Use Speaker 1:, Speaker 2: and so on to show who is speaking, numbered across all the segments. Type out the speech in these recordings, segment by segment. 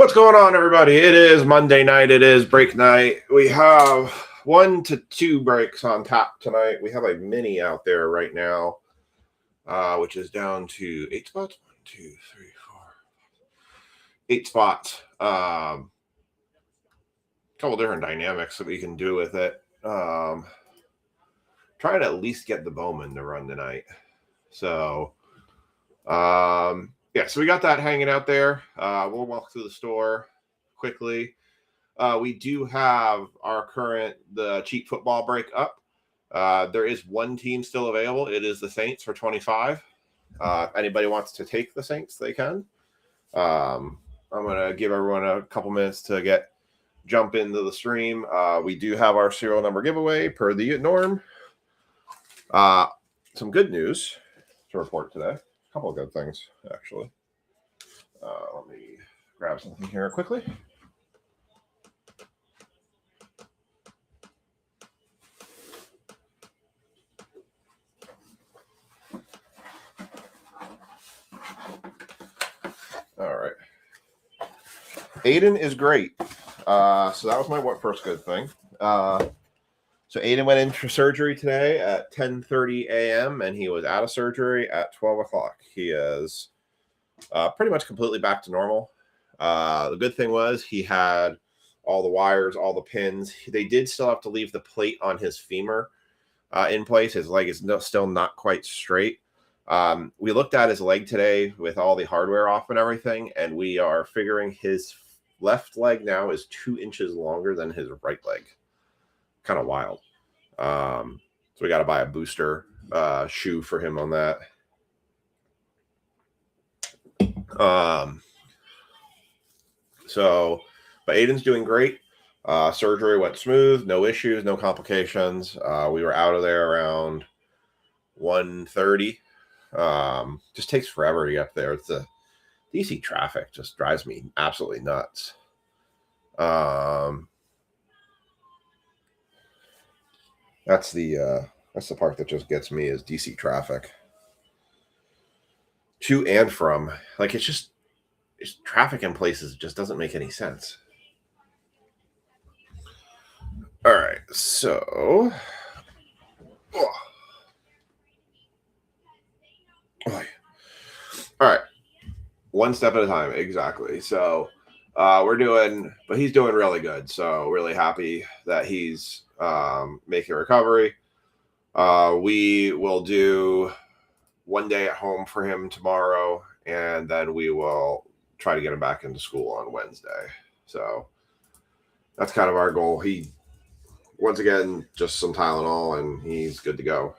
Speaker 1: What's going on, everybody? It is Monday night. It is break night. We have 1 to 2 breaks on tap tonight. We have a mini out there right now, which is down to 8 spots. 1, 2, 3, 4, 8 spots. Couple different dynamics that we can do with it. Trying to at least get the Bowman to run tonight. So, so we got that hanging out there. We'll walk through the store quickly. We do have the cheap football break up. There is one team still available. It is the Saints for 25. Anybody wants to take the Saints, they can. I'm going to give everyone a couple minutes to jump into the stream. We do have our serial number giveaway per the norm. Some good news to report today. A couple of good things, actually. Let me grab something here quickly. All right. Aiden is great. So that was my first good thing. So Aiden went in for surgery today at 10:30 a.m. and he was out of surgery at 12 o'clock. He is pretty much completely back to normal. The good thing was he had all the wires, all the pins. They did still have to leave the plate on his femur in place. His leg is still not quite straight. We looked at his leg today with all the hardware off and everything, and we are figuring his left leg now is 2 inches longer than his right leg. Kind of wild. So we got to buy a booster shoe for him on that. But Aiden's doing great. Surgery went smooth, no issues, no complications. We were out of there around 1:30. Just takes forever to get there. It's the DC traffic just drives me absolutely nuts. That's the part that just gets me is DC traffic. To and from, like it's traffic in places just doesn't make any sense. All right, so all right, one step at a time, exactly. So but he's doing really good. So really happy that he's making a recovery. We will do 1 day at home for him tomorrow, and then we will try to get him back into school on Wednesday. So that's kind of our goal. Once again, just some Tylenol, and he's good to go.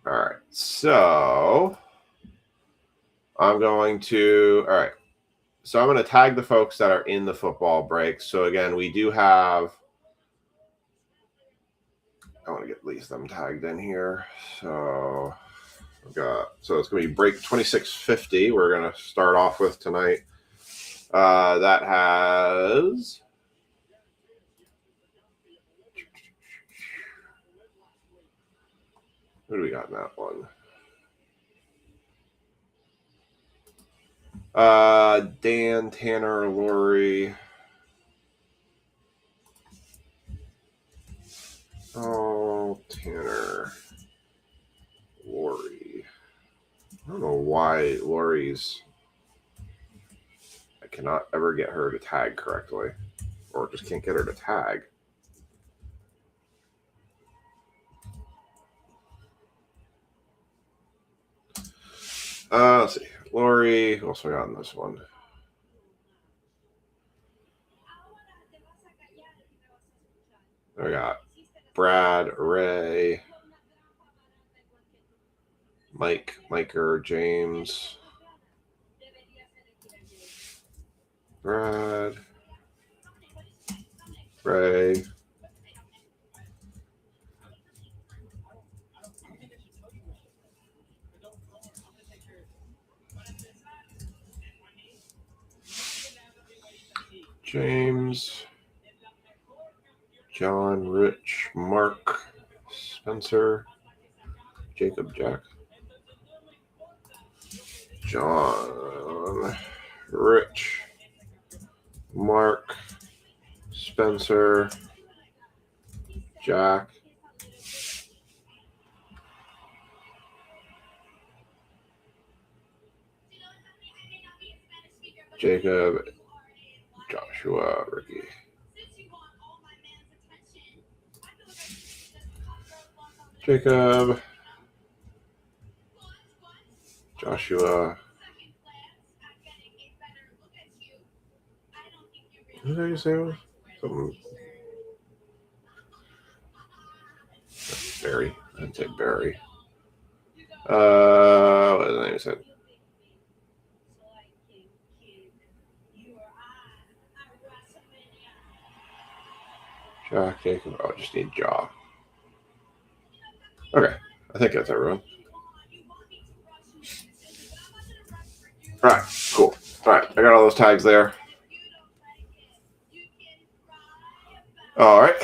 Speaker 1: All right, so I'm going to tag the folks that are in the football break. So again, we do have, I want to get at least them tagged in here. So it's going to be break 2650. We're going to start off with tonight. That has who do we got in that one? Dan, Tanner, Lori. Oh, Tanner, Lori. I don't know why I cannot ever get her to tag correctly, or just can't get her to tag. Let's see. Lori, who else we got in this one? We got Brad, Ray, Miker, James, Brad, Ray. James, John, Rich, Mark, Spencer, Jacob, Jack. John, Rich, Mark, Spencer, Jack. Jacob, Joshua, Ricky. Jacob, Joshua. What did I say? Something. Barry. I didn't say Barry. What did I say? Jack, Jacob. Oh, I just need Jaw. Okay. I think that's everyone. All right. Cool. All right. I got all those tags there. All right.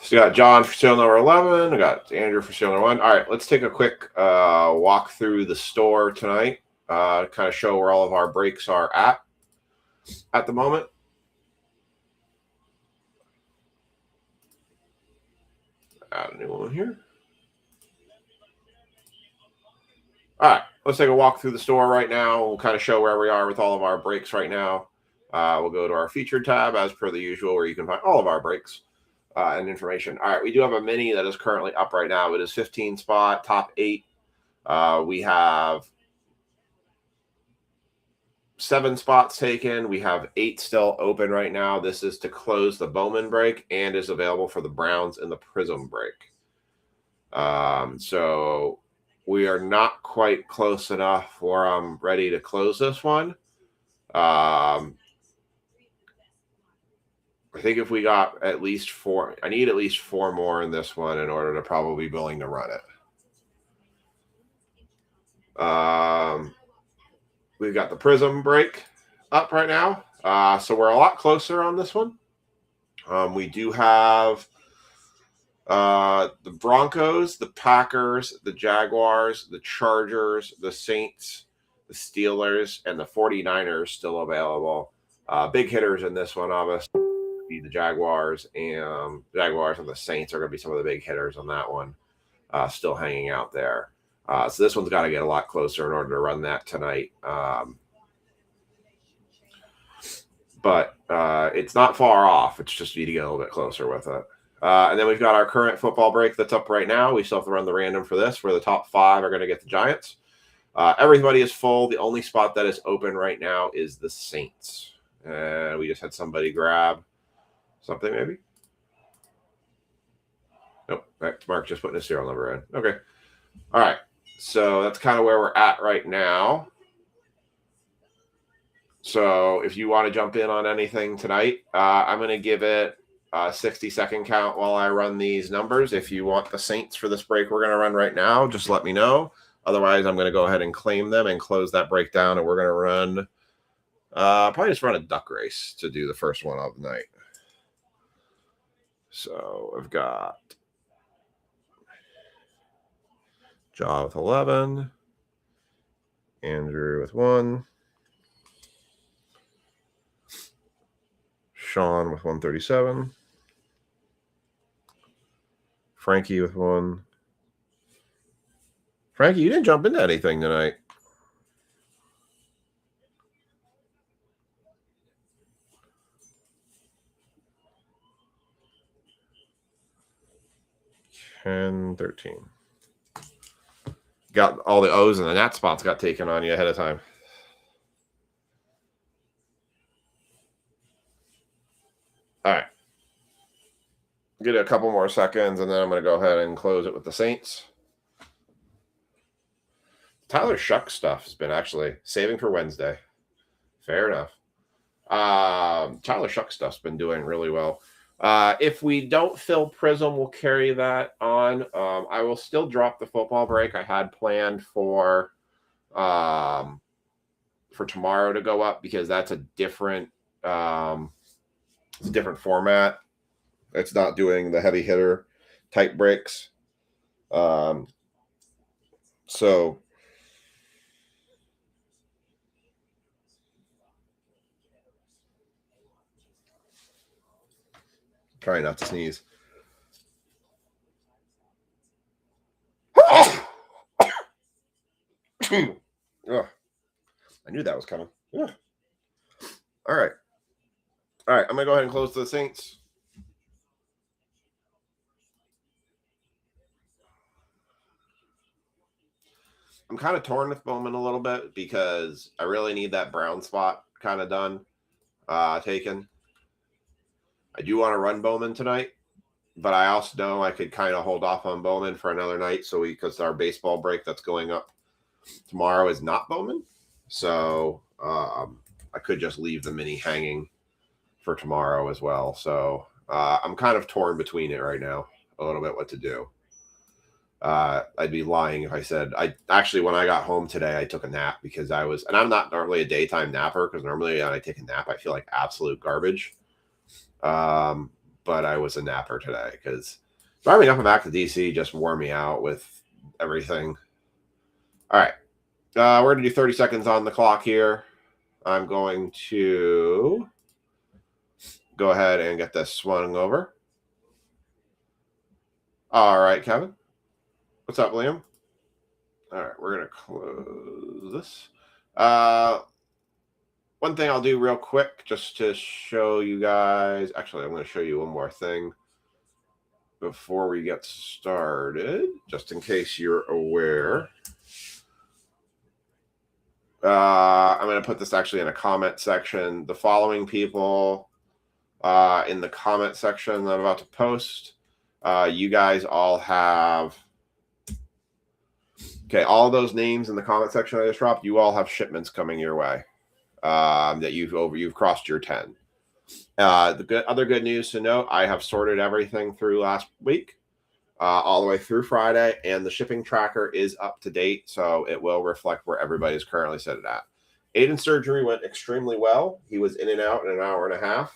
Speaker 1: So you got John for serial number 11. I got Andrew for serial number 1. All right. Let's take a quick walk through the store tonight. Kind of show where all of our breaks are at the moment. Add a new one here. All right, let's take a walk through the store right now. We'll kind of show where we are with all of our breaks right now. We'll go to our featured tab as per the usual, where you can find all of our breaks and information. All right, we do have a mini that is currently up right now. It is 15 spot, top 8. We have 7 spots taken. We have 8 still open right now. This is to close the Bowman break and is available for the Browns in the Prism break. So we are not quite close enough where I'm ready to close this one. I think if we got at least 4, I need at least 4 more in this one in order to probably be willing to run it. We've got the Prism break up right now. So we're a lot closer on this one. We do have the Broncos, the Packers, the Jaguars, the Chargers, the Saints, the Steelers, and the 49ers still available. Big hitters in this one, obviously, be the Jaguars and the Saints are going to be some of the big hitters on that one, still hanging out there. So this one's got to get a lot closer in order to run that tonight. But it's not far off. It's just need to get a little bit closer with it. And then we've got our current football break that's up right now. We still have to run the random for this, where the top 5 are going to get the Giants. Everybody is full. The only spot that is open right now is the Saints. And we just had somebody grab something, maybe. Nope. Mark just putting a serial number in. Okay. All right. So that's kind of where we're at right now. So if you want to jump in on anything tonight, I'm going to give it a 60-second count while I run these numbers. If you want the Saints for this break we're going to run right now, just let me know. Otherwise, I'm going to go ahead and claim them and close that break down, and we're going to run probably just run a duck race to do the first one of the night. So I've got Jaw with 11, Andrew with 1, Sean with 137, Frankie with 1. Frankie, you didn't jump into anything tonight. And 13. Got all the O's and the Nat spots got taken on you ahead of time. All right. Get a couple more seconds, and then I'm going to go ahead and close it with the Saints. Tyler Shuck stuff has been actually saving for Wednesday. Fair enough. Tyler Shuck stuff's been doing really well. If we don't fill Prism, we'll carry that on. I will still drop the football break I had planned for tomorrow to go up, because that's a different format. It's not doing the heavy hitter type breaks. So try not to sneeze. Ugh. I knew that was coming. Ugh. All right. All right. I'm going to go ahead and close the Saints. I'm kind of torn with Bowman a little bit because I really need that brown spot kind of done, taken. I do want to run Bowman tonight, but I also know I could kind of hold off on Bowman for another night. So because our baseball break that's going up tomorrow is not Bowman. So I could just leave the mini hanging for tomorrow as well. So I'm kind of torn between it right now, a little bit what to do. I'd be lying if I said I actually, when I got home today, I took a nap because and I'm not normally a daytime napper because normally when I take a nap, I feel like absolute garbage. But I was a napper today because driving up and back to DC just wore me out with everything. All right. We're going to do 30 seconds on the clock here. I'm going to go ahead and get this swung over. All right, Kevin. What's up, Liam? All right, we're going to close this. One thing I'll do real quick just to show you guys. Actually, I'm going to show you one more thing before we get started, just in case you're aware. I'm going to put this actually in a comment section. The following people in the comment section that I'm about to post, you guys all have, okay, all those names in the comment section I just dropped, you all have shipments coming your way that you've crossed your 10. Other good news to note, I have sorted everything through last week, all the way through Friday, and the shipping tracker is up to date, so it will reflect where everybody's currently set it at. Aiden's surgery went extremely well. He was in and out in an hour and a half.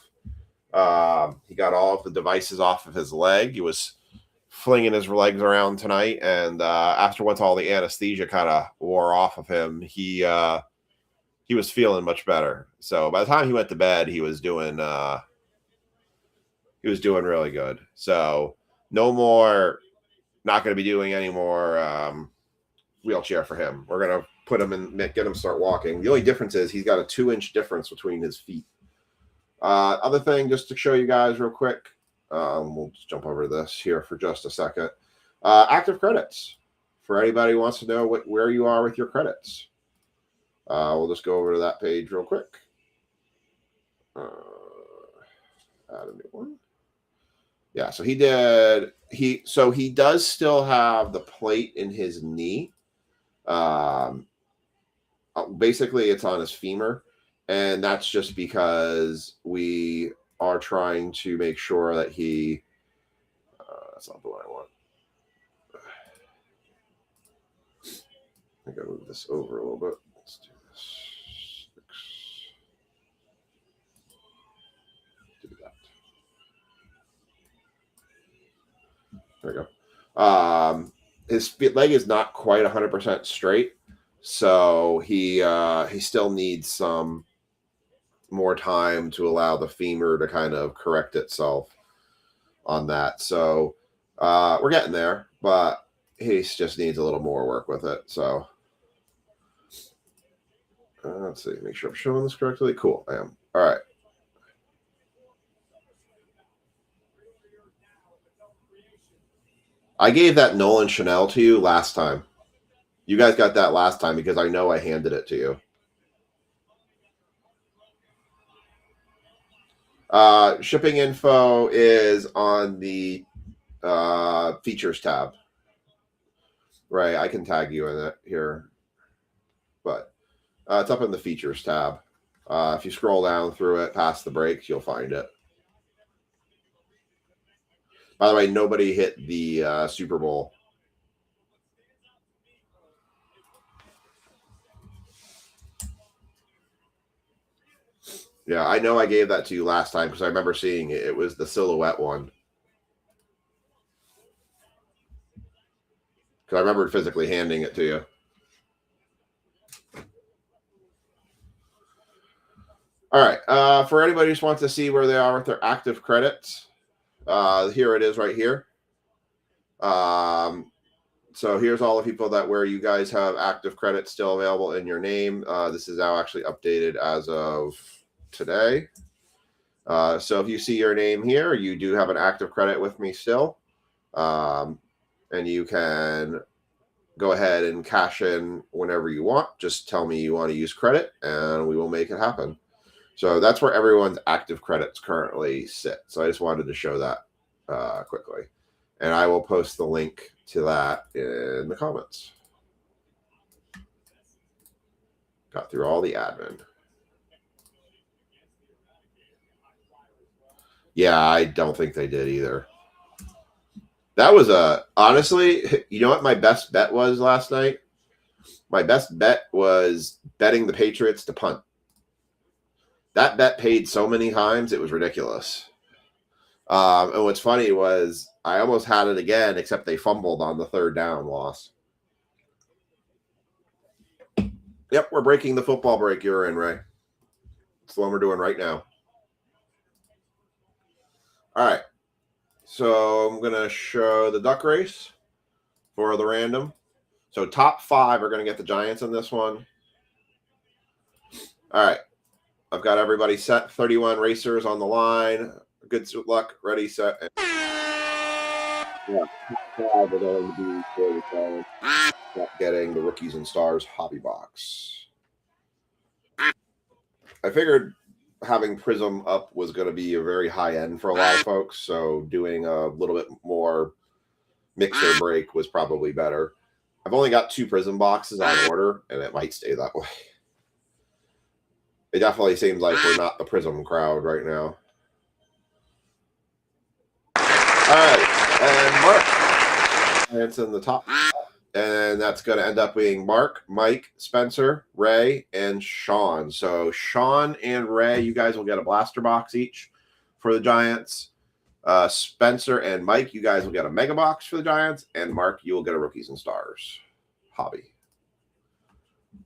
Speaker 1: He got all of the devices off of his leg. He was flinging his legs around tonight, and after once all the anesthesia kind of wore off of him, he was feeling much better. So by the time he went to bed, he was doing really good. So no more, not going to be doing any more wheelchair for him. We're going to put him in, get him start walking. The only difference is he's got a 2-inch difference between his feet. Other thing, just to show you guys real quick, we'll just jump over this here for just a second. Active credits for anybody who wants to know where you are with your credits. We'll just go over to that page real quick. Add a new one. Yeah, so he does still have the plate in his knee. Basically, it's on his femur, and that's just because we are trying to make sure that he. That's not the one I want. I gotta move this over a little bit. Let's do this. Do that. There we go. His leg is not quite 100% straight, so he still needs some more time to allow the femur to kind of correct itself on that. So we're getting there, but he just needs a little more work with it. So let's see, make sure I'm showing this correctly. Cool, I am. All right. I gave that Nolan Chanel to you last time. You guys got that last time because I know I handed it to you. Shipping info is on the features tab. Right, I can tag you in it here. But it's up in the features tab. If you scroll down through it past the breaks, you'll find it. By the way, nobody hit the Super Bowl. Yeah, I know I gave that to you last time because I remember seeing it. It was the silhouette one. because I remembered physically handing it to you. All right. For anybody who just wants to see where they are with their active credits, here it is right here. So here's all the people that where you guys have active credits still available in your name. This is now actually updated as of today. So if you see your name here, you do have an active credit with me still. And you can go ahead and cash in whenever you want. Just tell me you want to use credit and we will make it happen. So that's where everyone's active credits currently sit. So I just wanted to show that quickly. And I will post the link to that in the comments. Got through all the admin. Yeah, I don't think they did either. That was honestly, you know what my best bet was last night? My best bet was betting the Patriots to punt. That bet paid so many times, it was ridiculous. And what's funny was I almost had it again, except they fumbled on the third down loss. Yep, we're breaking the football break you're in, Ray. It's the one we're doing right now. All right. So I'm going to show the duck race for the random. So top 5 are going to get the Giants in this one. All right. I've got everybody set. 31 racers on the line. Good luck. Ready, set. And yeah, top 5 are going to be for the Giants. Getting the Rookies and Stars hobby box. I figured having Prism up was going to be a very high end for a lot of folks, so doing a little bit more mixer break was probably better. I've only got 2 Prism boxes on order, and it might stay that way. It definitely seems like we're not the Prism crowd right now. All right, and Mark. It's in the top. And that's going to end up being Mark, Mike, Spencer, Ray, and Sean. So Sean and Ray, you guys will get a blaster box each for the Giants. Spencer and Mike, you guys will get a mega box for the Giants. And Mark, you will get a Rookies and Stars hobby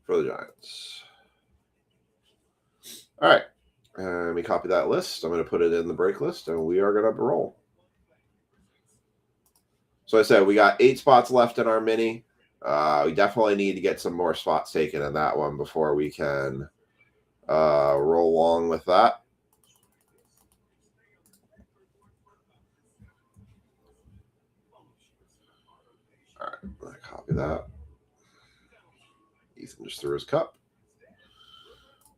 Speaker 1: for the Giants. All right. Let me copy that list. I'm going to put it in the break list, and we are going to roll. So I said we got 8 spots left in our mini. We definitely need to get some more spots taken in that one before we can roll along with that. All right, I'm going to copy that. Ethan just threw his cup.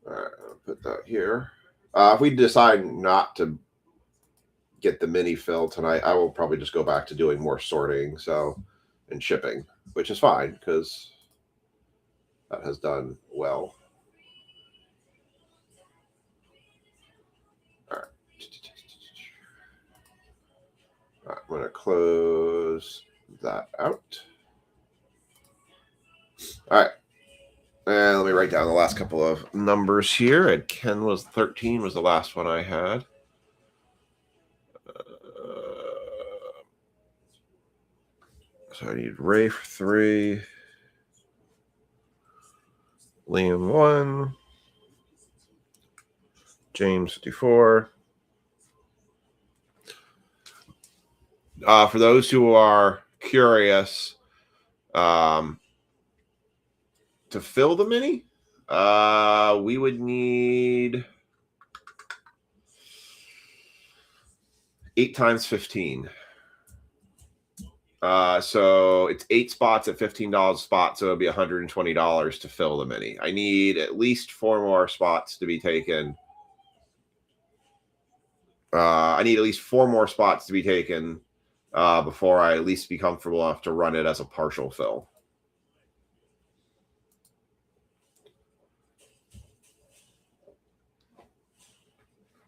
Speaker 1: All right, I'll put that here. If we decide not to get the mini filled tonight, I will probably just go back to doing more sorting and shipping, which is fine because that has done well. All right. All right, I'm going to close that out. All right. And let me write down the last couple of numbers here. And Ken was 13 was the last one I had. So I need Ray for 3, Liam 1, James 54. For those who are curious, to fill the mini, we would need 8 times 15. So it's 8 spots at $15 a spot, so it'll be $120 to fill the mini. I need at least 4 more spots to be taken. I need at least 4 more spots to be taken before I at least be comfortable enough to run it as a partial fill.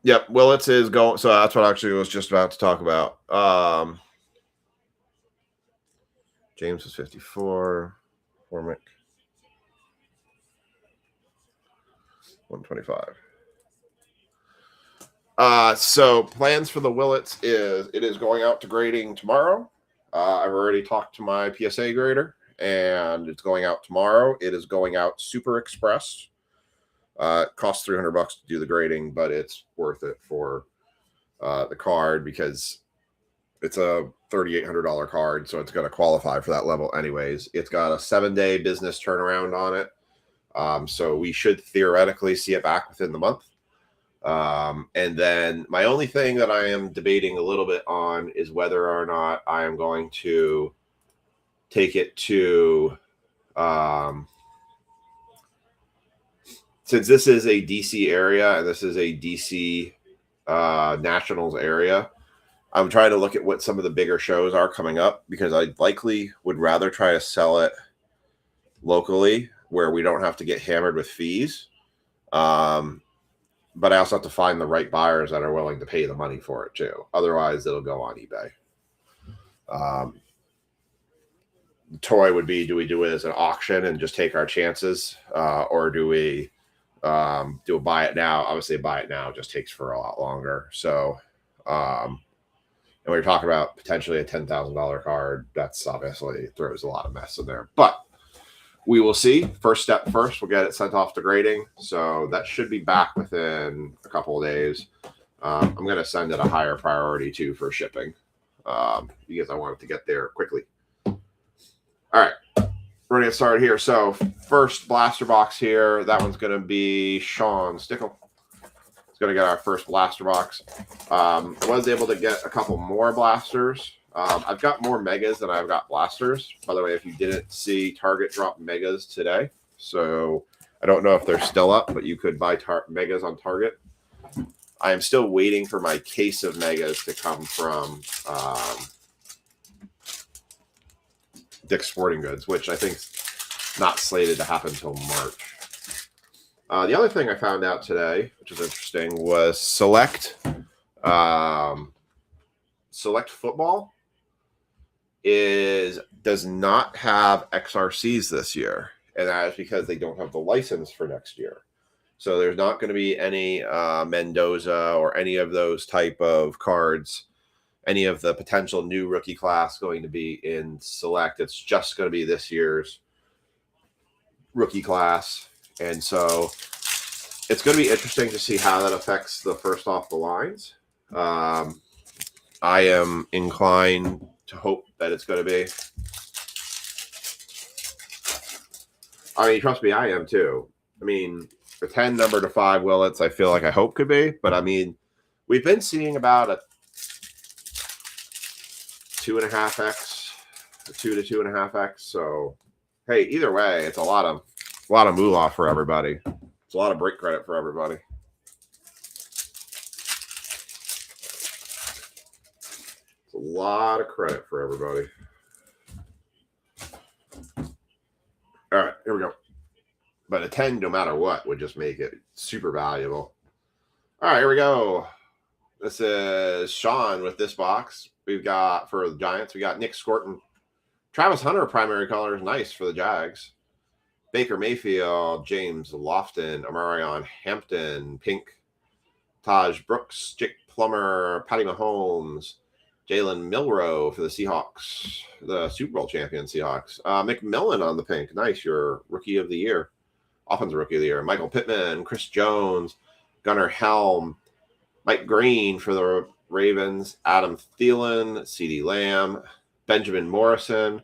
Speaker 1: Yep, Willits is going. So that's what I actually was just about to talk about. James is 54. Formick 125. So plans for the Willits is it is going out to grading tomorrow. I've already talked to my PSA grader, and it's going out tomorrow. It is going out super express. It costs $300 to do the grading, but it's worth it for the card because it's a $3,800 card, so it's going to qualify for that level anyways. It's got a 7-day business turnaround on it, so we should theoretically see it back within the month. And then my only thing that I am debating a little bit on is whether or not I am going to take it to, since this is a DC area and this is a DC Nationals area, I'm trying to look at what some of the bigger shows are coming up because I likely would rather try to sell it locally where we don't have to get hammered with fees. But I also have to find the right buyers that are willing to pay the money for it too. Otherwise, it'll go on eBay. The toy would be, do we do it as an auction and just take our chances? Or do we do a buy it now? Obviously, buy it now just takes for a lot longer. So, and we're talking about potentially a $10,000 card. That's obviously throws a lot of mess in there. But we will see. First step first, we'll get it sent off to grading. So that should be back within a couple of days. I'm going to send it a higher priority too for shipping because I want it to get there quickly. All right, we're going to get started here. So first blaster box here. That one's going to be Sean Stickle. It's going to get our first blaster box. I was able to get a couple more blasters. I've got more megas than I've got blasters. By the way, if you didn't see, Target dropped megas today. So I don't know if they're still up, but you could buy megas on Target. I am still waiting for my case of megas to come from Dick's Sporting Goods, which I think is not slated to happen until March. The other thing I found out today, which is interesting, was Select Football does not have XRCs this year, and that is because they don't have the license for next year. So there's not going to be any Mendoza or any of those type of cards, any of the potential new rookie class going to be in Select. It's just going to be this year's rookie class, and so it's going to be interesting to see how that affects the first off the lines. I am inclined to hope that it's going to be. I mean, trust me, I am too. I mean, the 10 number to 5 Willets, I feel like I hope could be. But, I mean, we've been seeing about a 2.5x, a 2 to 2.5x. So, hey, either way, it's a lot of moolah for everybody. It's a lot of break credit for everybody. A lot of credit for everybody. All right, here we go. But a 10, no matter what, would just make it super valuable. All right, here we go. This is Sean with this box. We've got, for the Giants, we got Nick Scorton. Travis Hunter, primary colors, nice for the Jags. Baker Mayfield, James Lofton, Amarion Hampton, pink. Taj Brooks, Jake Plummer, Patty Mahomes, Jalen Milroe for the Seahawks, the Super Bowl champion Seahawks. McMillan on the pink. Nice. Your rookie of the year. Offensive rookie of the year. Michael Pittman, Chris Jones, Gunnar Helm, Mike Green for the Ravens, Adam Thielen, CeeDee Lamb, Benjamin Morrison,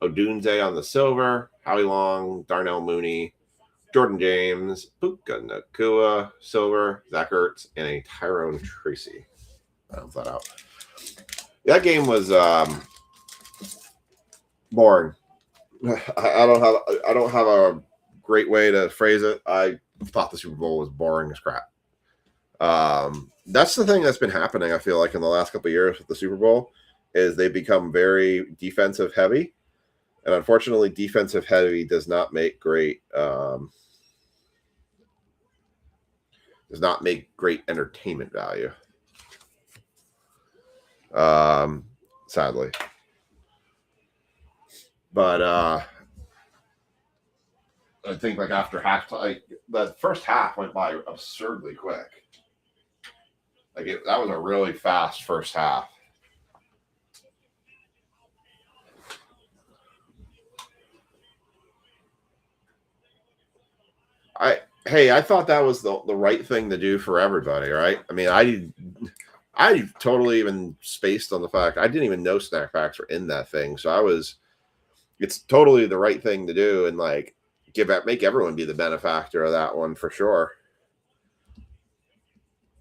Speaker 1: Odunze on the silver, Howie Long, Darnell Mooney, Jordan James, Puka Nacua, silver, Zach Ertz, and a Tyrone Tracy. Balance that out. That game was boring. I don't have a great way to phrase it. I thought the Super Bowl was boring as crap. That's the thing that's been happening, I feel like, in the last couple of years with the Super Bowl, is they become very defensive heavy. And unfortunately, defensive heavy does not make great entertainment value. Sadly. But I think like after halftime, the first half went by absurdly quick. That was a really fast first half. Hey, I thought that was the right thing to do for everybody, right? I mean, I totally even spaced on the fact I didn't even know snack packs were in that thing. So it's totally the right thing to do, and like make everyone be the benefactor of that one for sure.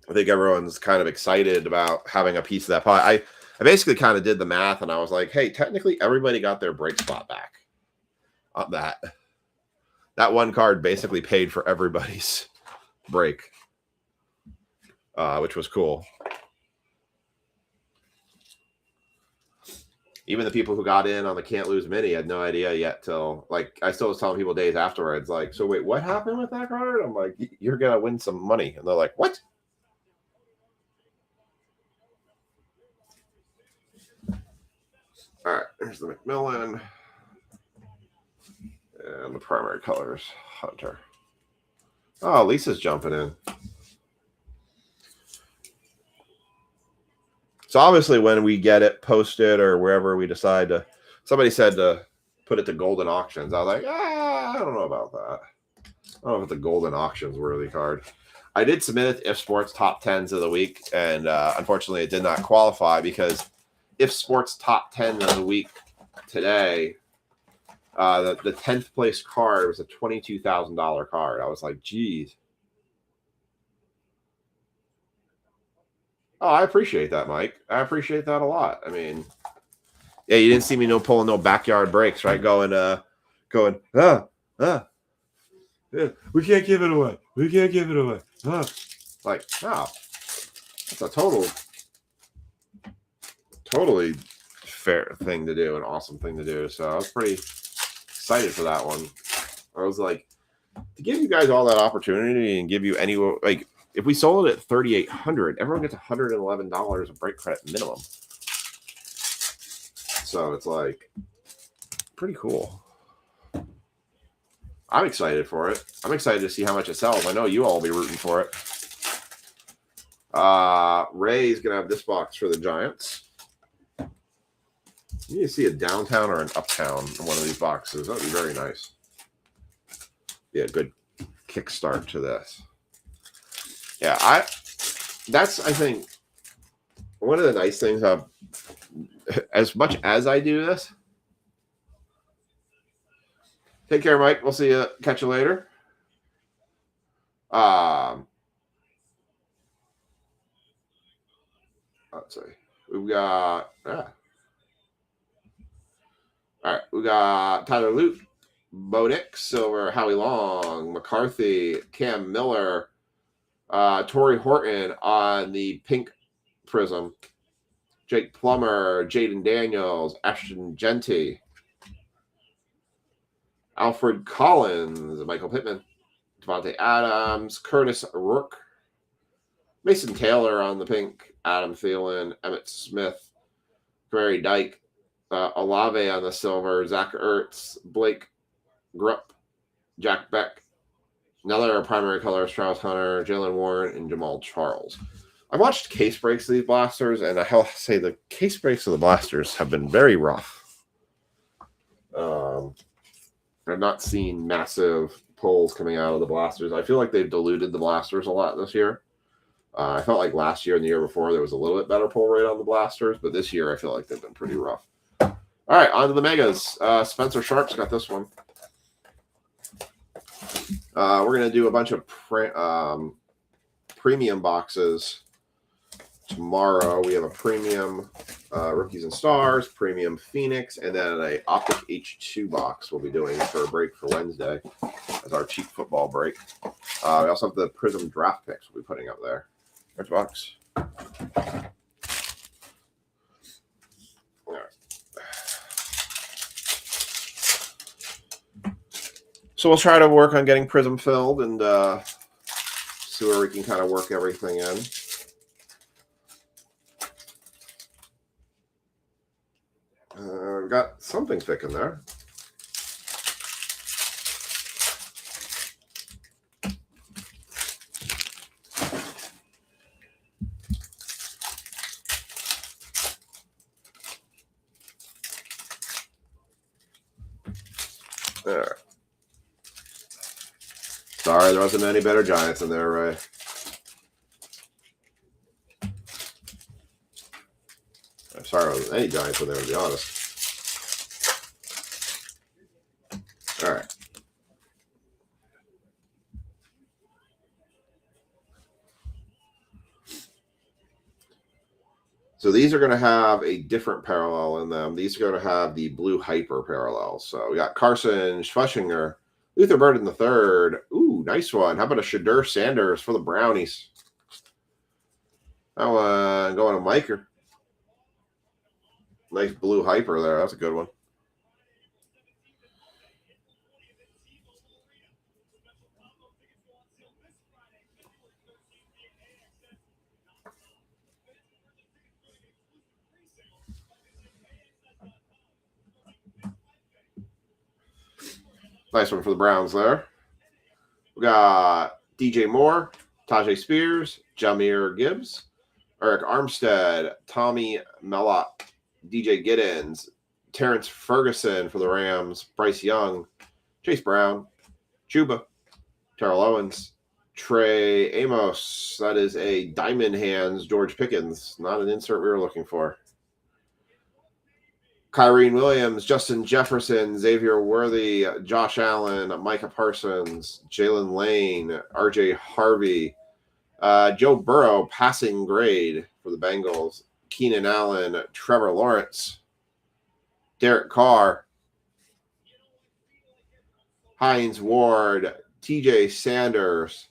Speaker 1: I think everyone's kind of excited about having a piece of that pie. I basically kind of did the math, and I was like, hey, technically everybody got their break spot back on that. That one card basically paid for everybody's break, which was cool. Even the people who got in on the Can't Lose Mini had no idea yet till, like, I still was telling people days afterwards, like, so wait, what happened with that card? I'm like, you're going to win some money. And they're like, what? All right, here's the McMillan. And the primary colors, Hunter. Oh, Lisa's jumping in. So obviously when we get it posted or wherever we decide to, somebody said to put it to Golden Auctions. I was like, I don't know about that. I don't know if it's a Golden Auctions worthy card. I did submit it to If Sports Top 10s of the week, and unfortunately it did not qualify because If Sports Top 10 of the week today, the 10th place card was a $22,000 card. I was like, geez. Oh, I appreciate that, Mike. I appreciate that a lot. I mean, yeah, you didn't see me pulling no backyard breaks, right? Going, yeah, we can't give it away. We can't give it away. Like, no, that's a totally fair thing to do, an awesome thing to do. So I was pretty excited for that one. I was like, to give you guys all that opportunity and give you any, like, if we sold it at $3,800, everyone gets $111 of break credit minimum. So it's like pretty cool. I'm excited for it. I'm excited to see how much it sells. I know you all will be rooting for it. Ray's gonna have this box for the Giants. You need to see a downtown or an uptown in one of these boxes. That would be very nice. Yeah, good kickstart to this. Yeah, I think one of the nice things of as much as I do this. Take care, Mike. We'll see you. Catch you later. Let's see. We've got all right. We got Tyler Lute, Bo Nix, Silver, Howie Long, McCarthy, Cam Miller, Torrey Horton on the pink prism, Jake Plummer, Jaden Daniels, Ashton Genty, Alfred Collins, Michael Pittman, Devontae Adams, Curtis Rourke, Mason Taylor on the pink, Adam Thielen, Emmett Smith, Gary Dyke, Olave on the silver, Zach Ertz, Blake Grupp, Jack Beck. Another primary colors, Travis Hunter, Jalen Warren, and Jamal Charles. I watched case breaks of these blasters, and I have to say the case breaks of the blasters have been very rough. I've not seen massive pulls coming out of the blasters. I feel like they've diluted the blasters a lot this year. I felt like last year and the year before there was a little bit better pull rate on the blasters, but this year I feel like they've been pretty rough. All right, on to the megas. Spencer Sharp's got this one. We're going to do a bunch of premium boxes tomorrow. We have a premium Rookies and Stars, premium Phoenix, and then an Optic H2 box we'll be doing for a break for Wednesday as our cheap football break. We also have the Prism draft picks we'll be putting up there. Which box? All right. So we'll try to work on getting Prism filled and see where we can kind of work everything in. We've got something thick in there. All right. So Sorry, there wasn't any better Giants in there, Ray. I'm sorry, there wasn't any Giants in there, to be honest. All right. So these are going to have a different parallel in them. These are going to have the blue hyper parallel. So we got Carson Schweschinger, Luther Burden III. Ooh, nice one. How about a Shadur Sanders for the Brownies? That one going to Miker. Nice blue hyper there. That's a good one. Nice one for the Browns there. We got DJ Moore, Tajay Spears, Jahmyr Gibbs, Eric Armstead, Tommy Mellott, DJ Giddens, Terrence Ferguson for the Rams, Bryce Young, Chase Brown, Chuba, Terrell Owens, Trey Amos. That is a Diamond Hands George Pickens. Not an insert we were looking for. Kyrene Williams, Justin Jefferson, Xavier Worthy, Josh Allen, Micah Parsons, Jalen Lane, RJ Harvey, Joe Burrow, passing grade for the Bengals, Keenan Allen, Trevor Lawrence, Derek Carr, Hines Ward, TJ Sanders,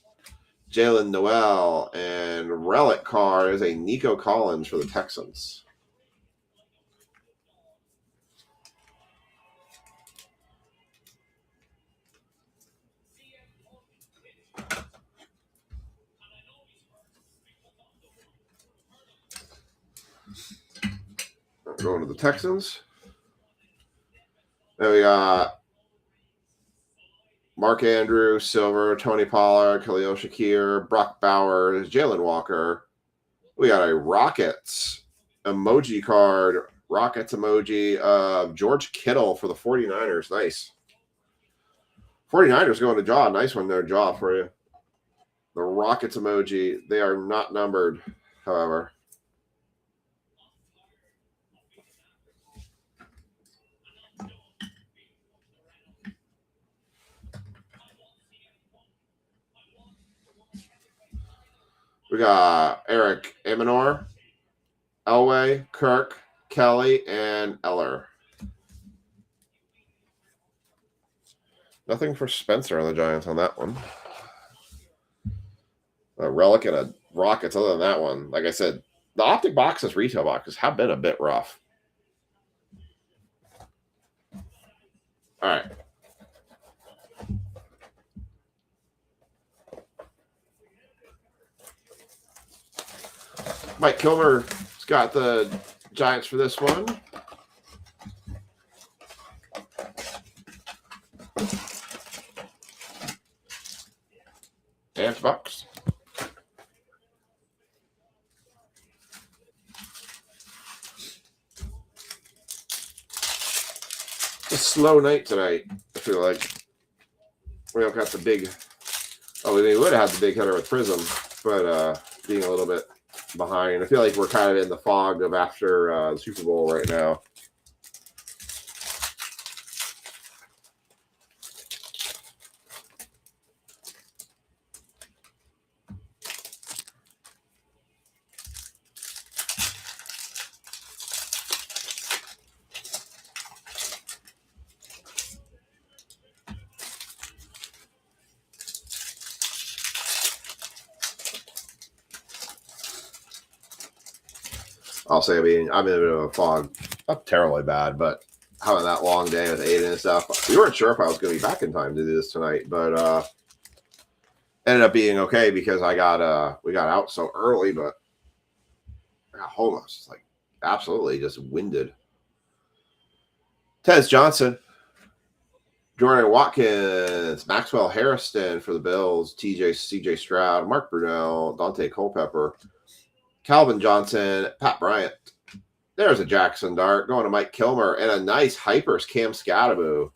Speaker 1: Jalen Noel, and relic card is a Nico Collins for the Texans. Going to the Texans. Then we got Mark Andrews, Silver, Tony Pollard, Khalil Shakir, Brock Bowers, Jalen Walker. We got a Rockets emoji card, Rockets emoji of George Kittle for the 49ers. Nice. 49ers going to Jaw. Nice one there, Jaw, for you. The Rockets emoji. They are not numbered, however. We got Eric Amenor, Elway, Kirk, Kelly, and Eller. Nothing for Spencer on the Giants on that one. A relic and a Rockets other than that one. Like I said, the optic boxes, retail boxes have been a bit rough. All right. Mike Kilmer's got the Giants for this one. Ant box. It's a slow night tonight, I feel like. We don't got the big... Oh, we would have had the big hitter with Prism, but being a little bit behind. I feel like we're kind of in the fog of after the Super Bowl right now. I'll say, I'm in a bit of a fog. Not terribly bad, but having that long day with Aiden and stuff. We weren't sure if I was going to be back in time to do this tonight, but ended up being okay because we got out so early, but I got home. I was just like absolutely just winded. Tez Johnson, Jordan Watkins, Maxwell Harrison for the Bills, CJ Stroud, Mark Brunell, Dante Culpepper, Calvin Johnson, Pat Bryant. There's a Jackson Dart going to Mike Kilmer and a nice Hypers Cam Scattaboo.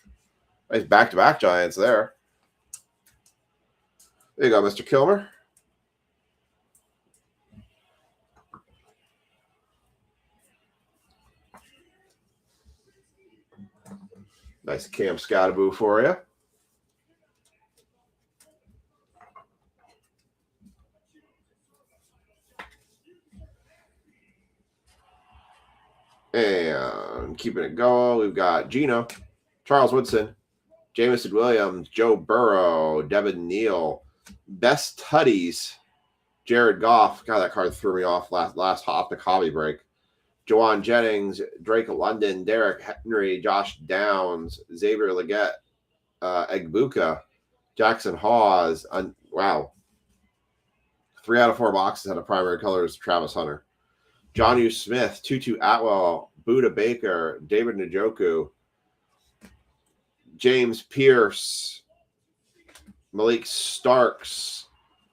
Speaker 1: Nice back-to-back Giants there. There you go, Mr. Kilmer. Nice Cam Scottaboo for you. And keeping it going, we've got Gino, Charles Woodson, Jameson Williams, Joe Burrow, Devin Neal, Best Tutties, Jared Goff. God, that card threw me off last Optic Hobby break. Jawan Jennings, Drake London, Derek Henry, Josh Downs, Xavier Legette, Egbuka, Jackson Hawes. Wow. 3 out of 4 boxes had a primary color as Travis Hunter. Jonnu Smith, Tutu Atwell, Buda Baker, David Njoku, James Pierce, Malik Starks,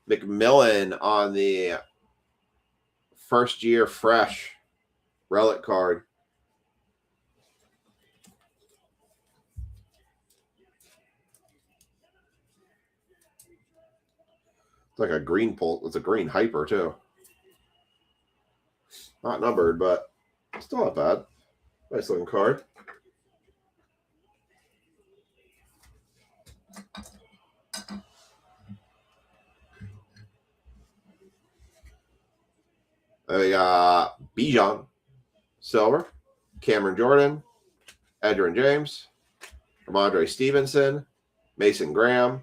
Speaker 1: McMillan on the first year fresh relic card. It's like a green pulse. It's a green hyper too. Not numbered, but still not bad. Nice looking card. Then we got Bijan, silver, Cameron Jordan, Edgerrin James, Ramondre Stevenson, Mason Graham,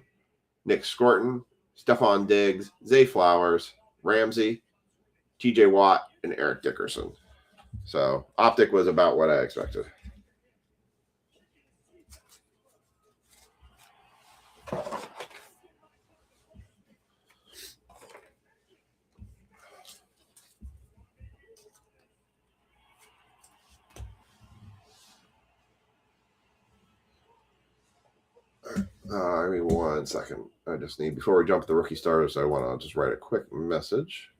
Speaker 1: Nick Scorton, Stephon Diggs, Zay Flowers, Ramsey, TJ Watt, and Eric Dickerson. So Optic was about what I expected. Give me 1 second. I just need, before we jump to the rookie starters, I want to just write a quick message.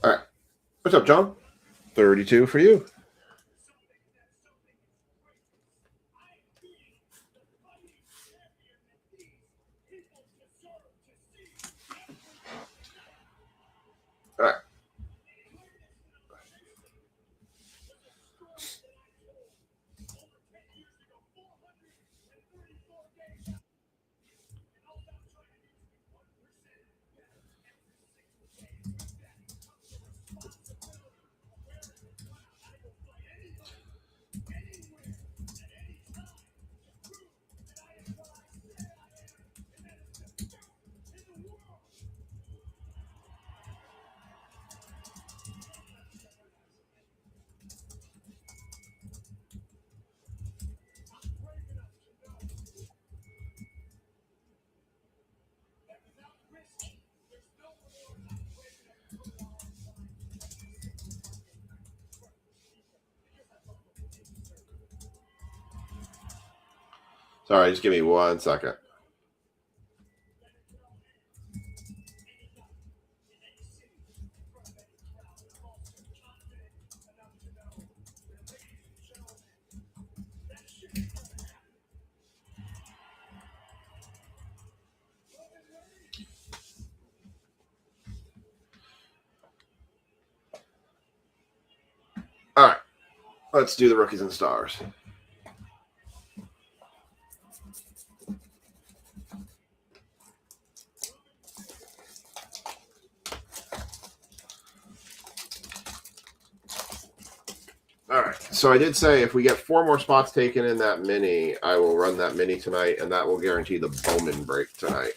Speaker 1: All right. What's up, John? 32 for you. All right. Sorry, just give me 1 second. All right, let's do the rookies and stars. All right, so I did say if we get 4 more spots taken in that mini, I will run that mini tonight, and that will guarantee the Bowman break tonight.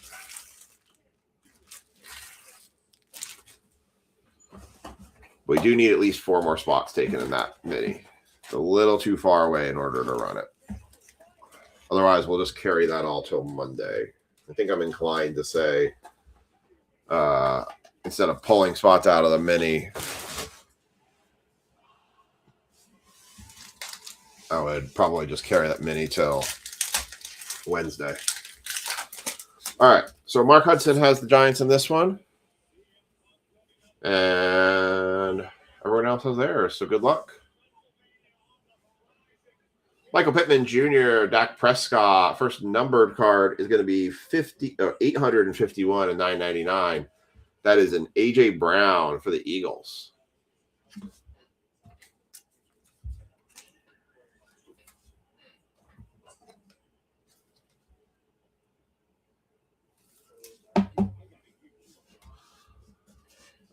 Speaker 1: We do need at least 4 more spots taken in that mini. It's a little too far away in order to run it. Otherwise, we'll just carry that all till Monday. I think I'm inclined to say, instead of pulling spots out of the mini, I would probably just carry that mini till Wednesday. All right, so Mark Hudson has the Giants in this one. And everyone else has theirs, so good luck. Michael Pittman Jr., Dak Prescott, first numbered card is going to be 851 and 999. That is an A.J. Brown for the Eagles.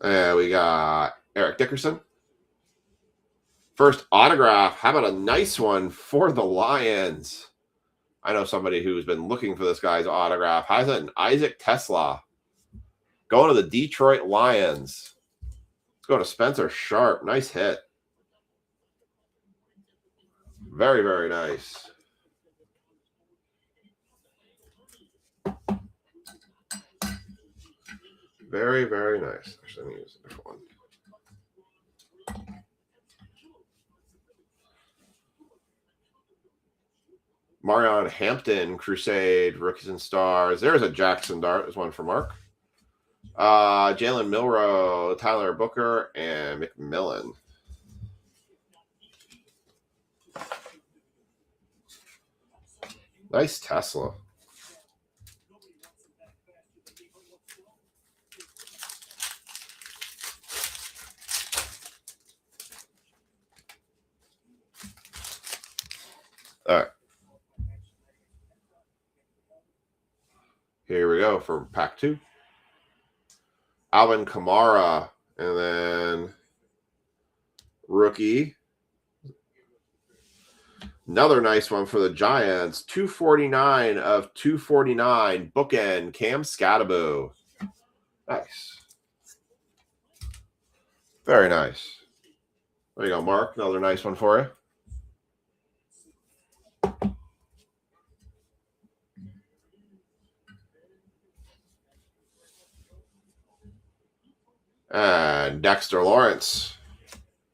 Speaker 1: And we got Eric Dickerson. First autograph. How about a nice one for the Lions? I know somebody who's been looking for this guy's autograph. How's it? Isaac Tesla. Going to the Detroit Lions. Let's go to Spencer Sharp. Nice hit. Very, very nice. Very, very nice. Actually, let me use a different one. Marion Hampton, Crusade, Rookies and Stars. There's a Jackson Dart. There's one for Mark. Jalen Milrow, Tyler Booker, and McMillan. Nice Tesla. All right. Here we go for pack 2. Alvin Kamara, and then rookie. Another nice one for the Giants. 249 of 249. Bookend, Cam Scatterbo. Nice. Very nice. There you go, Mark. Another nice one for you. And Dexter Lawrence.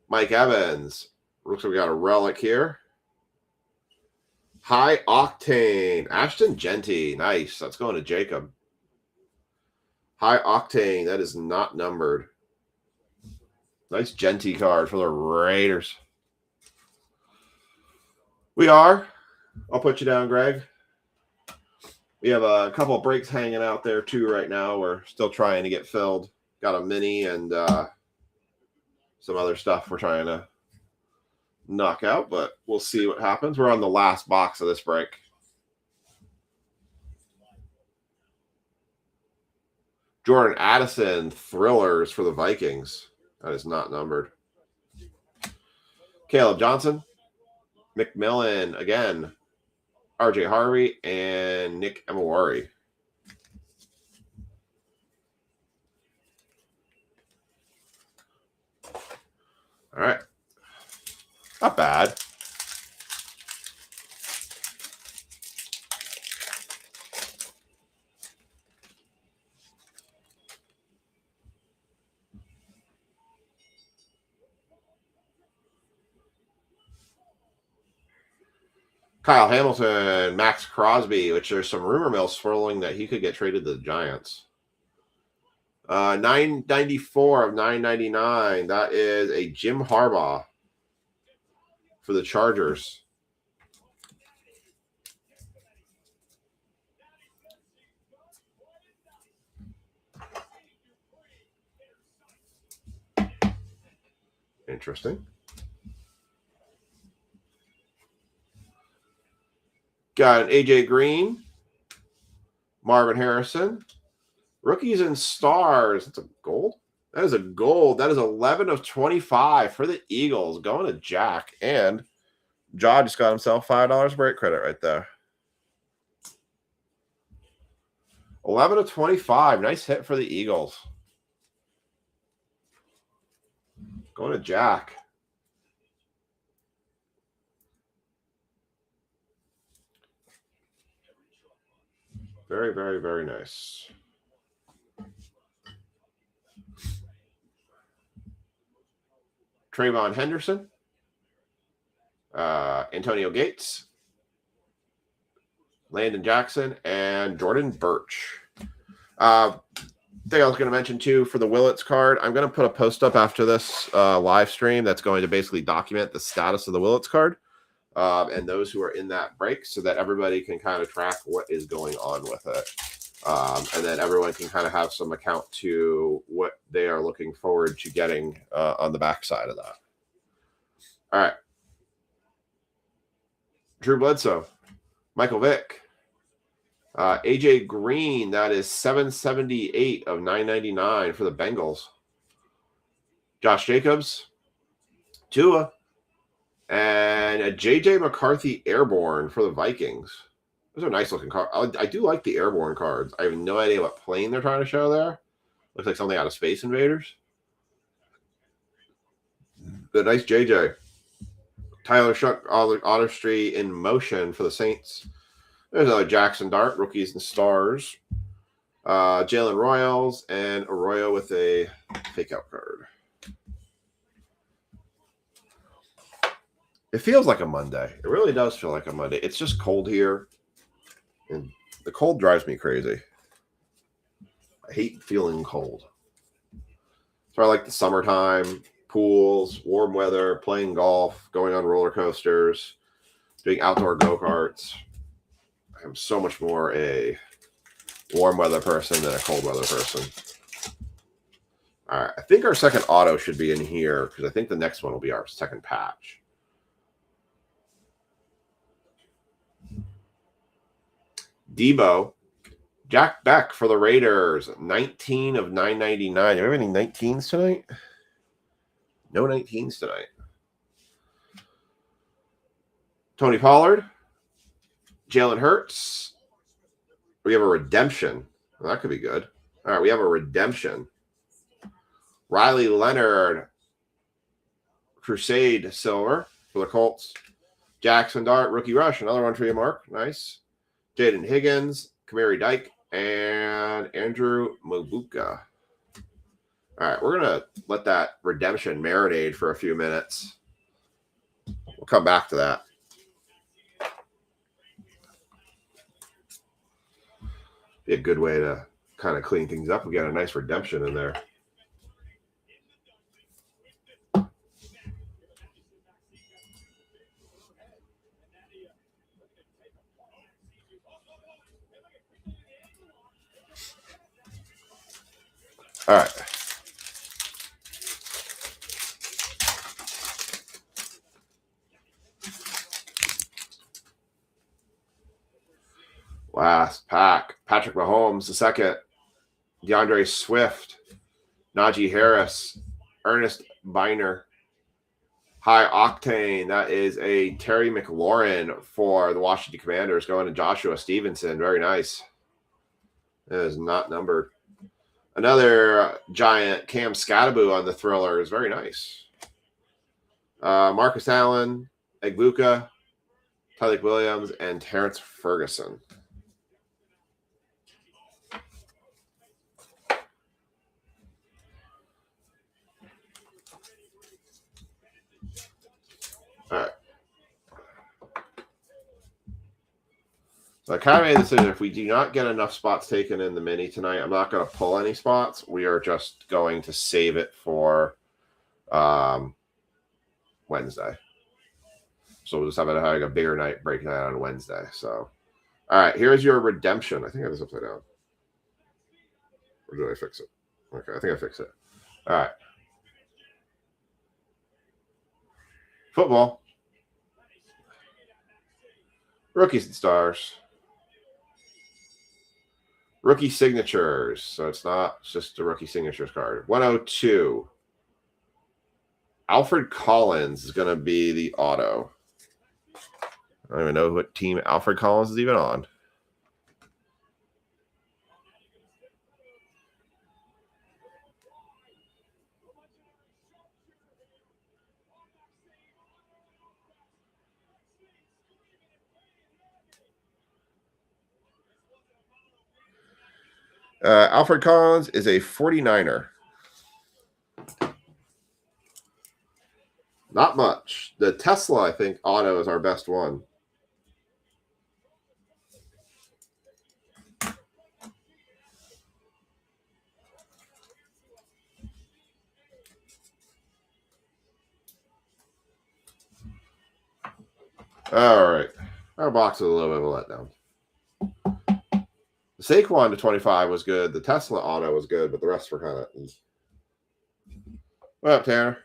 Speaker 1: Mike Evans. Looks like we got a relic here. High Octane. Ashton Genty. Nice. That's going to Jacob. High Octane. That is not numbered. Nice Genty card for the Raiders. We are. I'll put you down, Greg. We have a couple of breaks hanging out there, too, right now. We're still trying to get filled. Got a mini and some other stuff we're trying to knock out, but we'll see what happens. We're on the last box of this break. Jordan Addison, Thrillers for the Vikings. That is not numbered. Caleb Johnson, McMillan again, RJ Harvey, and Nick Emawari. All right. Not bad. Kyle Hamilton, Max Crosby, which there's some rumor mill swirling that he could get traded to the Giants. 994 of 999. That is a Jim Harbaugh for the Chargers. Interesting. Got an AJ Green, Marvin Harrison, rookies and stars. That's a gold. That is a gold. That is 11 of 25 for the Eagles. Going to Jack. And Jaw just got himself $5 break credit right there. 11 of 25. Nice hit for the Eagles. Going to Jack. Very, very, very nice. Trayvon Henderson. Antonio Gates. Landon Jackson. And Jordan Birch. Thing I was going to mention too for the Willits card, I'm going to put a post up after this live stream that's going to basically document the status of the Willits card and those who are in that break so that everybody can kind of track what is going on with it. And then everyone can kind of have some account to what they are looking forward to getting on the backside of that. All right. Drew Bledsoe, Michael Vick, AJ Green, that is 778 of 999 for the Bengals. Josh Jacobs, Tua, and a JJ McCarthy Airborne for the Vikings. Those are nice looking cards. I do like the Airborne cards. I have no idea what plane they're trying to show there. Looks like something out of Space Invaders. But nice JJ. Tyler Shuck, Artistry in Motion for the Saints. There's another Jackson Dart, rookies and stars. Jalen Royals and Arroyo with a fake out card. It feels like a Monday. It really does feel like a Monday. It's just cold here. And the cold drives me crazy. I hate feeling cold. So I like the summertime, pools, warm weather, playing golf, going on roller coasters, doing outdoor go-karts. I'm so much more a warm weather person than a cold weather person. All right. I think our second auto should be in here because I think the next one will be our second patch. Debo, Jack Beck for the Raiders, 19 of 999. Do we have any 19s tonight? No 19s tonight. Tony Pollard, Jalen Hurts. We have a redemption. Well, that could be good. All right, we have a redemption. Riley Leonard, Crusade Silver for the Colts. Jackson Dart, Rookie Rush. Another one for you, Mark. Nice. Jaden Higgins, Kamari Dyke, and Andrew Mabuka. All right, we're going to let that redemption marinate for a few minutes. We'll come back to that. Be a good way to kind of clean things up. We got a nice redemption in there. All right. Last pack. Patrick Mahomes, the second. DeAndre Swift. Najee Harris. Ernest Biner. High Octane. That is a Terry McLaurin for the Washington Commanders going to Joshua Stevenson. Very nice. It is not numbered. Another giant Cam Scattaboo on the Thriller is very nice. Marcus Allen, Egbuka, Tyleik Williams, and Terrence Ferguson. All right. I kind of made a decision. If we do not get enough spots taken in the mini tonight, I'm not going to pull any spots. We are just going to save it for Wednesday. So we'll just have having a bigger night breaking that on Wednesday. So, all right, here's your redemption. I think I have this upside down. Or did I fix it? Okay, I think I fixed it. All right. Football. Rookies and stars. Rookie signatures. So it's not just a rookie signatures card. 102. Alfred Collins is going to be the auto. I don't even know what team Alfred Collins is even on. Alfred Collins is a 49er. Not much. The Tesla, I think, auto is our best one. All right. Our box is a little bit of a letdown. The Saquon to 25 was good. The Tesla auto was good, but the rest were kind of... What up, Tanner?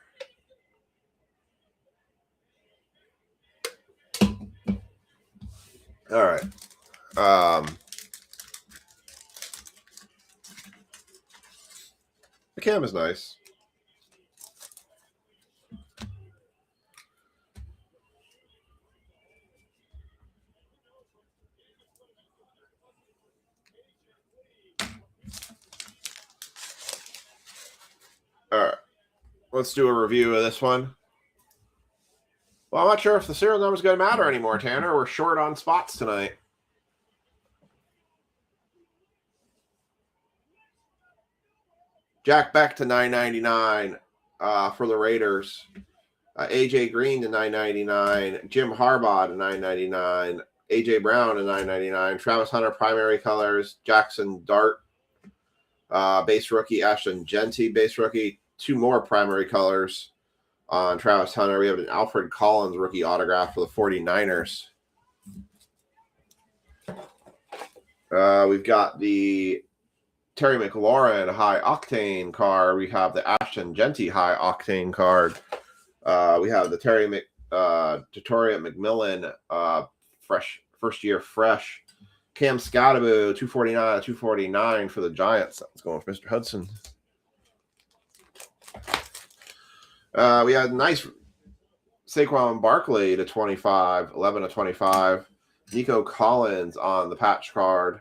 Speaker 1: All right. The cam is nice. All right. Let's do a review of this one. Well, I'm not sure if the serial number is going to matter anymore, Tanner. We're short on spots tonight. Jack Beck to $9.99 for the Raiders. AJ Green to $9.99. Jim Harbaugh to $9.99. AJ Brown to $9.99. Travis Hunter primary colors. Jackson Dart base rookie. Ashton Jeanty base rookie. Two more primary colors on Travis Hunter. We have an Alfred Collins rookie autograph for the 49ers. We've got the Terry McLaurin high octane card. We have the Ashton Jeanty high octane card. We have the Tutoria McMillan fresh first year fresh. Cam Scattaboo 249 for the Giants. That's going for Mr. Hudson. We had nice Saquon Barkley to 25, 11 to 25. Nico Collins on the patch card.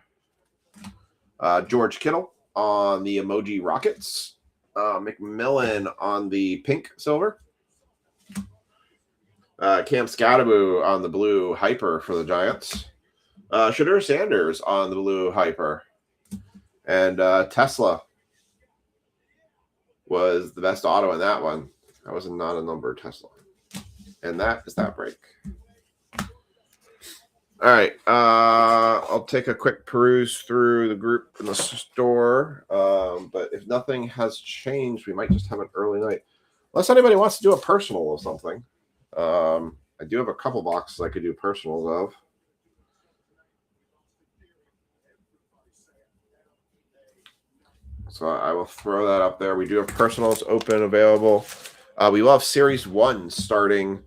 Speaker 1: George Kittle on the Emoji Rockets. McMillan on the pink silver. Cam Scattaboo on the blue hyper for the Giants. Shadur Sanders on the blue hyper. And Tesla was the best auto in that one. That was not a number Tesla. And that is that break. All right. I'll take a quick peruse through the group in the store. But if nothing has changed, we might just have an early night. Unless anybody wants to do a personal or something. I do have a couple boxes I could do personals of. So I will throw that up there. We do have personals open, available. We will have Series 1 starting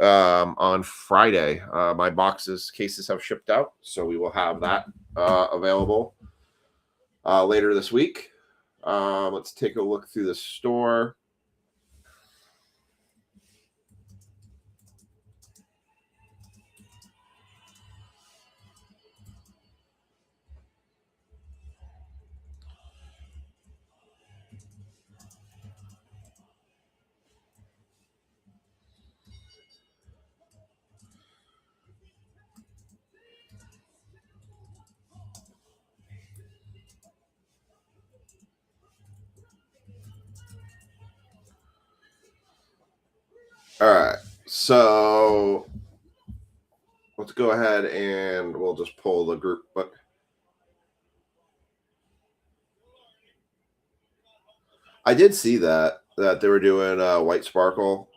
Speaker 1: on Friday. My cases have shipped out, so we will have that available later this week. Let's take a look through the store. All right, so let's go ahead and we'll just pull the group. But I did see that they were doing White Sparkle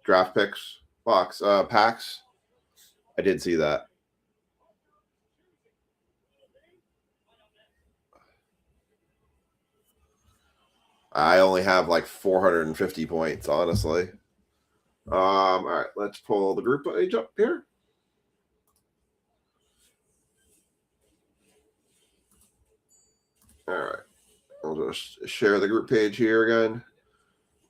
Speaker 1: draft picks packs. I did see that. I only have like 450 points, honestly. All right, let's pull the group page up here. All right, I'll just share the group page here again.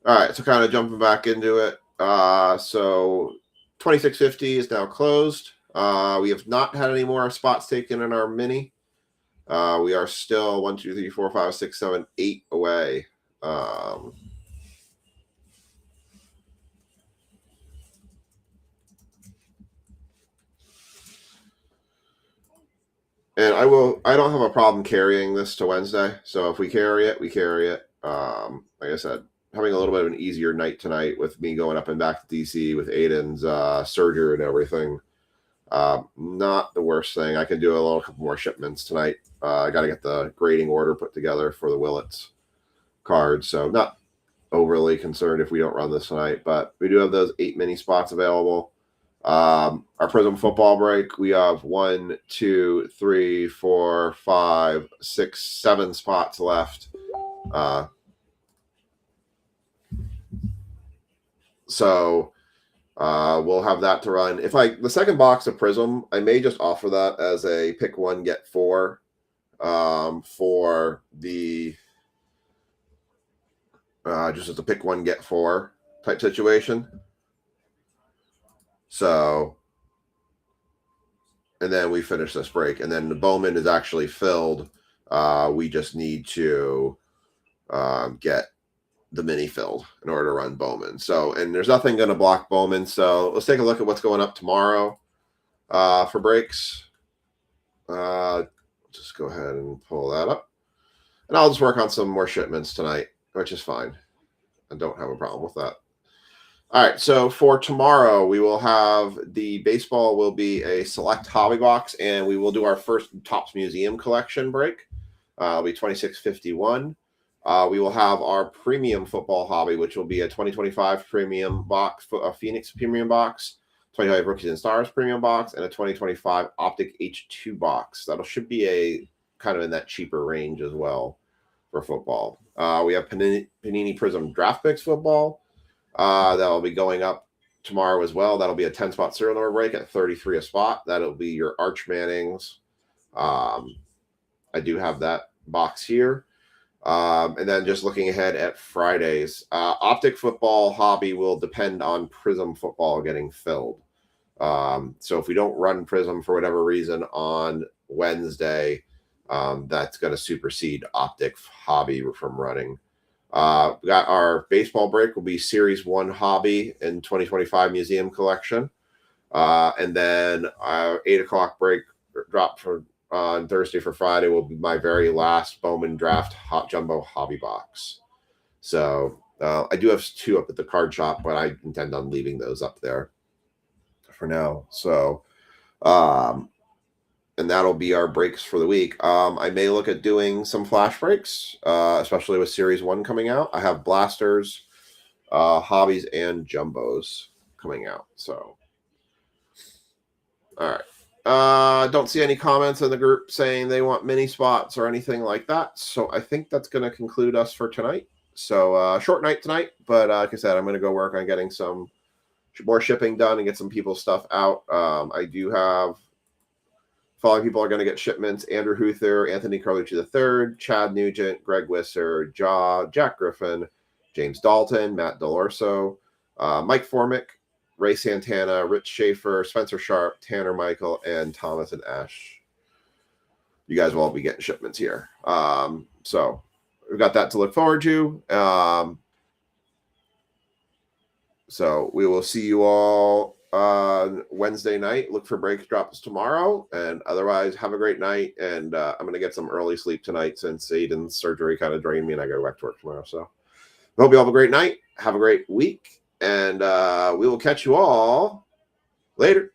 Speaker 1: All right, so kind of jumping back into it. So 2650 is now closed. We have not had any more spots taken in our mini. We are still 1, 2, 3, 4, 5, 6, 7, 8 away. And I don't have a problem carrying this to Wednesday. So if we carry it, we carry it. Like I said, having a little bit of an easier night tonight with me going up and back to DC with Aiden's surgery and everything. Not the worst thing. I can do a couple more shipments tonight. I got to get the grading order put together for the Willits cards. So not overly concerned if we don't run this tonight, but we do have those 8 mini spots available. Our Prism football break, we have 1, 2, 3, 4, 5, 6, 7 spots left. So we'll have that to run. If the second box of Prism, I may just offer that as a pick 1, get 4 for the just as a pick 1, get 4 type situation. So, and then we finish this break, and then the Bowman is actually filled. We just need to get the mini filled in order to run Bowman. So, and there's nothing going to block Bowman. So let's take a look at what's going up tomorrow for breaks. Just go ahead and pull that up, and I'll just work on some more shipments tonight, which is fine. I don't have a problem with that. All right, so for tomorrow, we will have the baseball will be a select hobby box, and we will do our first Topps Museum collection break. It'll be 2651. We will have our premium football hobby, which will be a 2025 premium box, a Phoenix premium box, 25 Rookies and Stars premium box, and a 2025 Optic H2 box. That should be a kind of in that cheaper range as well for football. We have Panini Prism Draft Picks football. That'll be going up tomorrow as well. That'll be a 10-spot serial number break at 33 a spot. That'll be your Arch Mannings. I do have that box here. And then just looking ahead at Fridays, Optic football hobby will depend on Prism football getting filled. So if we don't run Prism for whatever reason on Wednesday, that's going to supersede Optic hobby from running. We got our baseball break will be Series 1 hobby in 2025 museum collection. And then our 8 o'clock break drop for on Thursday for Friday will be my very last Bowman Draft Hot Jumbo hobby box. So I do have 2 up at the card shop, but I intend on leaving those up there for now. So, and that'll be our breaks for the week. I may look at doing some flash breaks, especially with Series 1 coming out. I have blasters, hobbies, and jumbos coming out. So, all right. Don't see any comments in the group saying they want mini spots or anything like that. So I think that's going to conclude us for tonight. So short night tonight, but like I said, I'm going to go work on getting some more shipping done and get some people's stuff out. I do have following people are going to get shipments: Andrew Huther, Anthony Carlucci III, Chad Nugent, Greg Wisser, Jack Griffin, James Dalton, Matt Delorso, Mike Formick, Ray Santana, Rich Schaefer, Spencer Sharp, Tanner Michael, and Thomas and Ash. You guys will all be getting shipments here. So we've got that to look forward to. So we will see you all on Wednesday night. Look for break drops tomorrow. And otherwise, have a great night. And I'm going to get some early sleep tonight since Aiden's surgery kind of drained me and I go back to work tomorrow. So I hope you all have a great night. Have a great week. And we will catch you all later.